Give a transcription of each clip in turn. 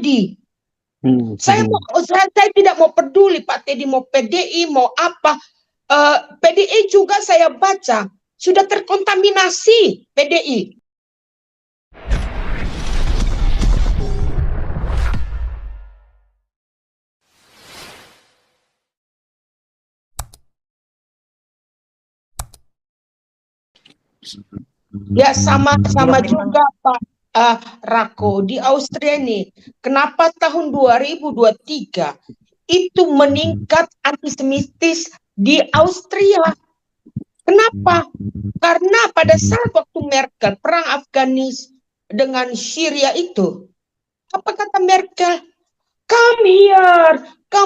Teddy. Saya tidak mau peduli Pak Teddy mau PDI mau apa. PDI juga saya baca sudah terkontaminasi PDI. Ya sama juga Pak Rako di Austria nih. Kenapa tahun 2023 itu meningkat antisemitis di Austria? Kenapa? Karena pada saat waktu Merkel perang Afghanistan dengan Syria itu, apa kata Merkel? Come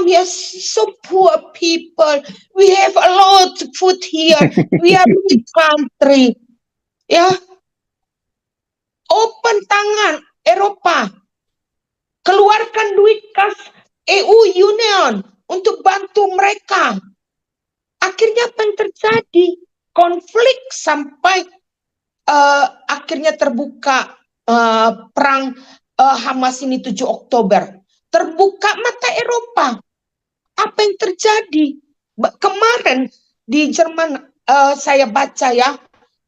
here, so poor people. We have a lot of food here. We are rich country. Ya, open tangan Eropa, keluarkan duit kas EU Union untuk bantu mereka. Akhirnya apa yang terjadi? Konflik sampai akhirnya terbuka perang Hamas ini 7 Oktober. Terbuka mata Eropa. Apa yang terjadi? Kemarin di Jerman saya baca ya,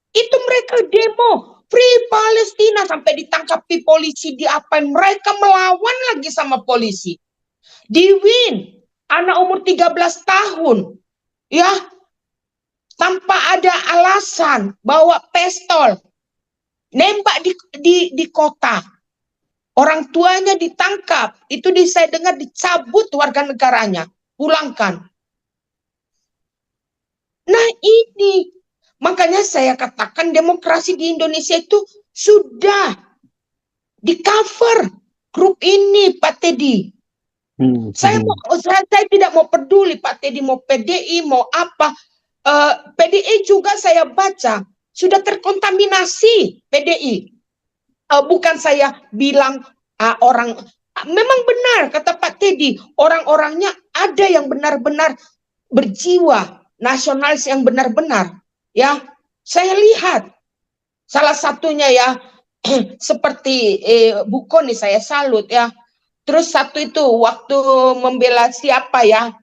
itu mereka demo Free Palestina sampai ditangkapi polisi, diapain, mereka melawan lagi sama polisi. Di Wien, anak umur 13 tahun, ya, tanpa ada alasan, bawa pistol, nembak di kota. Orang tuanya ditangkap, itu saya dengar dicabut warga negaranya, pulangkan. Nah ini, makanya saya katakan demokrasi di Indonesia itu sudah di cover grup ini Pak Teddy. Saya tidak mau peduli Pak Teddy mau PDI mau apa. PDI juga saya baca sudah terkontaminasi PDI. Bukan saya bilang orang memang benar kata Pak Teddy, orang-orangnya ada yang benar-benar berjiwa nasionalis yang benar-benar. Ya, saya lihat salah satunya ya seperti Buko nih saya salut ya. Terus satu itu waktu membela siapa ya?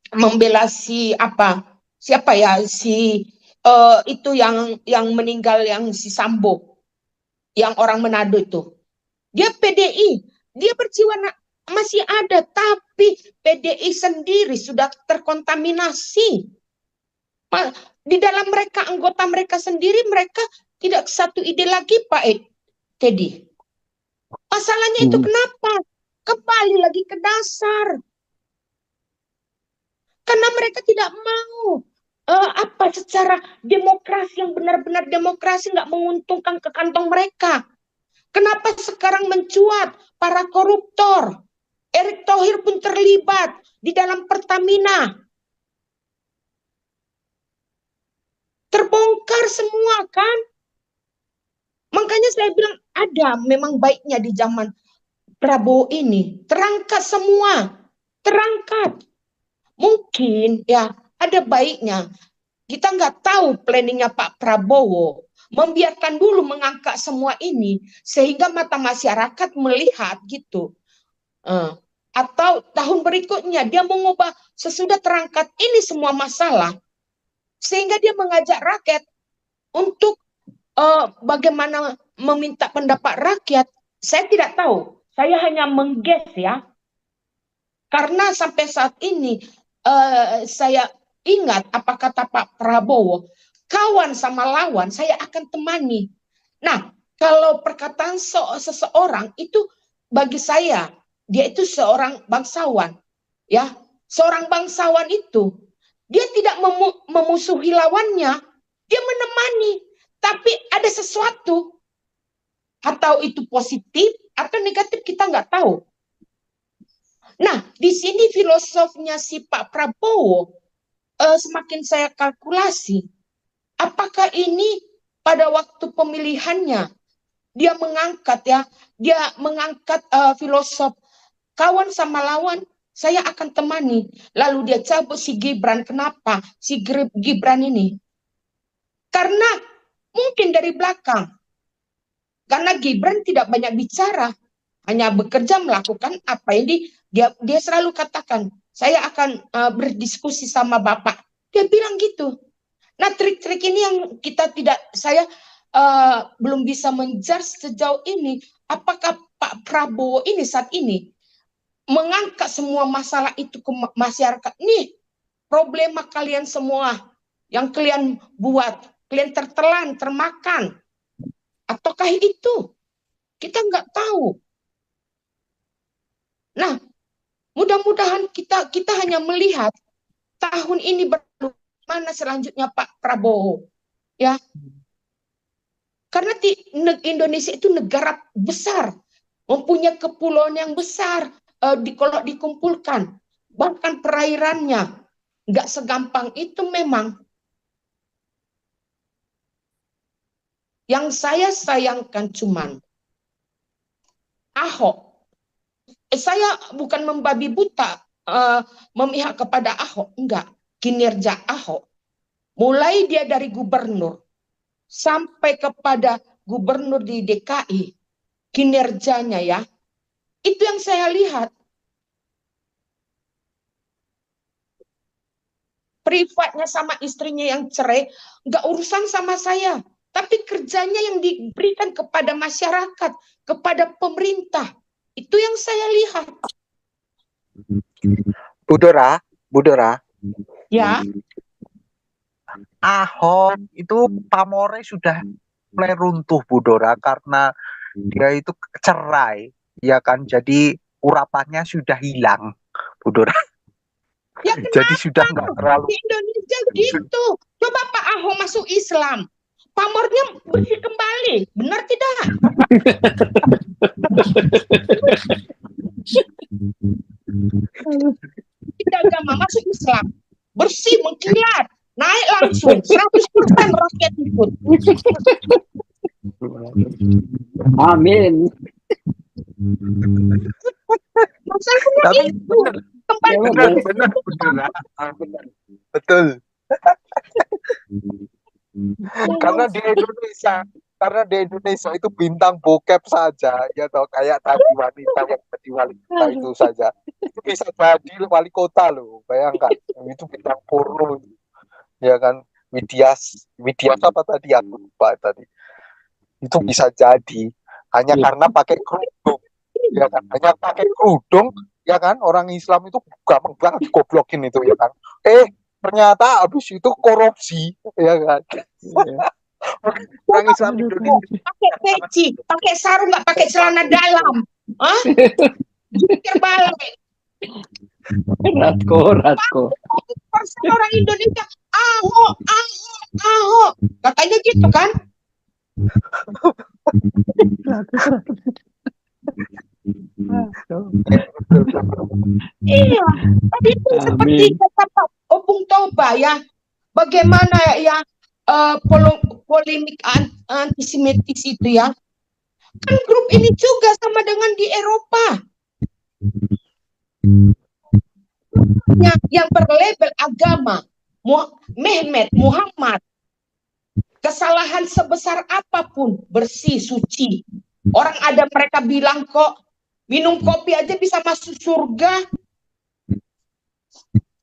Membela siapa ya? Itu yang meninggal yang si Sambo. Yang orang Manado itu. Dia PDI, dia berjiwa masih ada, tapi PDI sendiri sudah terkontaminasi. Di dalam mereka, anggota mereka sendiri, mereka tidak satu ide lagi, Pak Teddy. Masalahnya itu kenapa? Kembali lagi ke dasar. Karena mereka tidak mau secara demokrasi yang benar-benar demokrasi nggak menguntungkan ke kantong mereka. Kenapa sekarang mencuat para koruptor? Erick Thohir pun terlibat di dalam Pertamina. Terbongkar semua kan? Makanya saya bilang ada memang baiknya di zaman Prabowo ini. Terangkat semua. Terangkat. Mungkin ya ada baiknya. Kita nggak tahu planningnya Pak Prabowo. Membiarkan dulu mengangkat semua ini. Sehingga mata masyarakat melihat gitu. Atau tahun berikutnya dia mengubah sesudah terangkat ini semua masalah. Sehingga dia mengajak rakyat untuk bagaimana meminta pendapat rakyat. Saya tidak tahu. Saya hanya mengges ya. Karena sampai saat ini saya ingat apa kata Pak Prabowo. Kawan sama lawan saya akan temani. Nah, kalau perkataan seseorang itu bagi saya dia itu seorang bangsawan, ya. Seorang bangsawan itu dia tidak memusuhi lawannya, dia menemani. Tapi ada sesuatu atau itu positif atau negatif kita nggak tahu. Nah, di sini filosofnya si Pak Prabowo semakin saya kalkulasi, apakah ini pada waktu pemilihannya dia mengangkat filosof kawan sama lawan, saya akan temani. Lalu dia cabut si Gibran. Kenapa? Si Gibran ini. Karena mungkin dari belakang. Karena Gibran tidak banyak bicara. hanya bekerja melakukan apa yang dia selalu katakan. Saya akan berdiskusi sama Bapak. Dia bilang gitu. Nah, trik-trik ini yang saya belum bisa menjudge sejauh ini. Apakah Pak Prabowo ini saat ini mengangkat semua masalah itu ke masyarakat? Nih, problema kalian semua yang kalian buat, kalian tertelan, termakan. Ataukah itu? Kita nggak tahu. Nah, mudah-mudahan kita hanya melihat tahun ini bagaimana selanjutnya Pak Prabowo, ya. Karena Indonesia itu negara besar, mempunyai kepulauan yang besar. Kalau dikumpulkan, bahkan perairannya nggak segampang itu memang. Yang saya sayangkan cuman Ahok. Saya bukan membabi buta memihak kepada Ahok, enggak. Kinerja Ahok, mulai dia dari gubernur sampai kepada gubernur di DKI, kinerjanya ya, itu yang saya lihat. Privatnya sama istrinya yang cerai, nggak urusan sama saya. Tapi kerjanya yang diberikan kepada masyarakat, kepada pemerintah, itu yang saya lihat. Bu Dora. Ya. Ahok itu pamornya sudah mulai runtuh, Bu Dora, karena dia itu cerai, ya kan? Jadi urapannya sudah hilang, Bu Dora. Ya kenapa? Jadi sudah nggak terlalu. Di Indonesia gitu. Coba Pak Ahok masuk Islam, pamornya bersih kembali, benar tidak? Tidak agama masuk Islam, bersih, mengkilat, naik langsung 100% rakyat ikut. Amin. Masalahnya Tapi itu benar, betul. Karena di Indonesia itu bintang bokep saja, ya toh, kayak tadi wanita yang jadi wali kota itu saja, itu bisa jadi wali kota loh, bayangkan. Itu bintang porno, ya kan? Media apa tadi, aku lupa tadi. Itu bisa jadi hanya karena pakai kerudung, ya kan? Hanya pakai kerudung, ya kan? Orang Islam itu gampang banget digoblokin itu, ya kan? Ternyata habis itu korupsi, ya kan? Orang Islam Indonesia pakai peci, pakai sarung, nggak pakai celana dalam, jungkir balik. Ratko. Persen orang Indonesia Ahok, katanya gitu kan? Iya, tapi itu seperti kata Pak Opung Toba ya, bagaimana ya polemik antisemitis itu ya, kan grup ini juga sama dengan di Eropa yang berlabel agama Mehmet, Muhammad, kesalahan sebesar apapun bersih, suci. Orang ada mereka bilang kok minum kopi aja bisa masuk surga.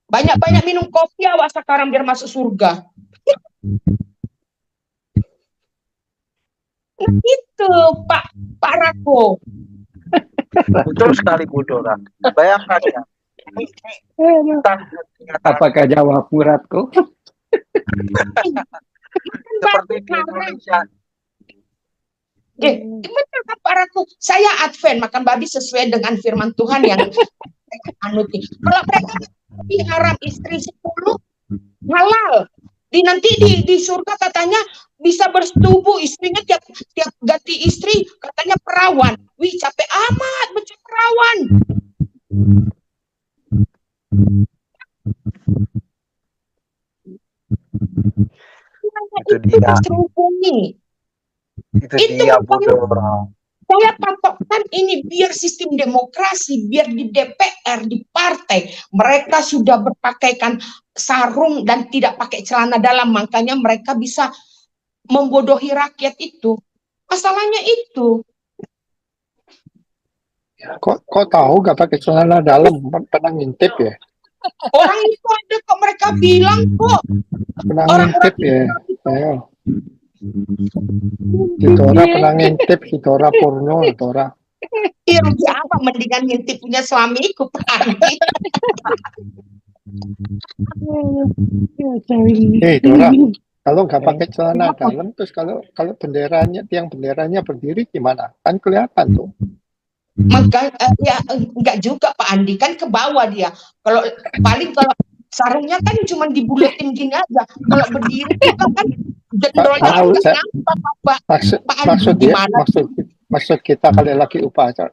Banyak-banyak minum kopi awas sekarang biar masuk surga. Itu Pak Rako. betul sekali, Bu Dora. Bayangkan ya. Apakah jawab Ratko? Seperti di Indonesia. Benar Pak Rako. Saya Advent makan babi sesuai dengan firman Tuhan yang anuti. Kalau mereka haram istri 10 halal. Nanti di surga katanya bisa bersetubuh, istrinya tiap ganti istri katanya perawan. Wih, capek amat baca perawan. Itu dia. Itu dia, Bu Dora. Saya patokkan ini biar sistem demokrasi, biar di DPR, di partai, mereka sudah berpakaikan sarung dan tidak pakai celana dalam, makanya mereka bisa membodohi rakyat itu. Masalahnya itu. Kok tahu gak pakai celana dalam? Pernah ngintip ya? Orang itu ada kok, mereka bilang kok. Pernah Orang-orang ngintip ya? itu. Ayo. Sitora pernah ngintip, Sitora porno, Sitora. Iya, rugi apa? Mendingan ngintip punya suamiku, Pak Andi. Dora, kalau nggak pakai celana dalam, terus kalau benderanya, tiang benderanya berdiri gimana? Kan kelihatan tuh. Maka ya enggak juga Pak Andi, kan ke bawah dia. Kalau sarungnya kan cuma dibuletin gini aja. Kalau berdiri juga kan jendolnya kan Tahu, nggak saya- nampak Pak Andi Maksud dia, gimana? maksud kita kalau lagi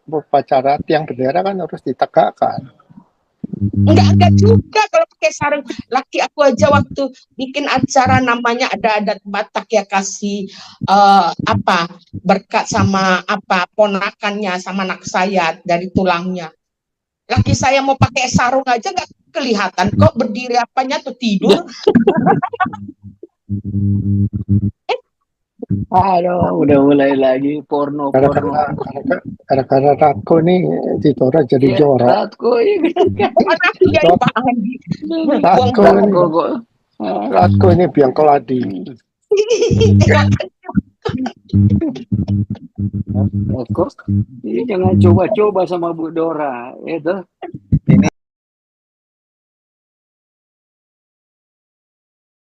upacara tiang bendera kan harus ditegakkan. Enggak juga kalau pakai sarung. Laki aku aja waktu bikin acara namanya ada adat Batak ya, kasih berkat sama ponakannya sama anak saya dari tulangnya. Laki saya mau pakai sarung aja nggak kelihatan kok, berdiri apanya tuh tidur. Aduh, udah mulai lagi porno. Gara-gara Ratko nih, Sitora jadi Iya, jorok. Ratko, iya. Anak dia Pak Andi. Ratko ini biang keladi. Ratko, ini jangan coba-coba sama Bu Dora, itu. Ini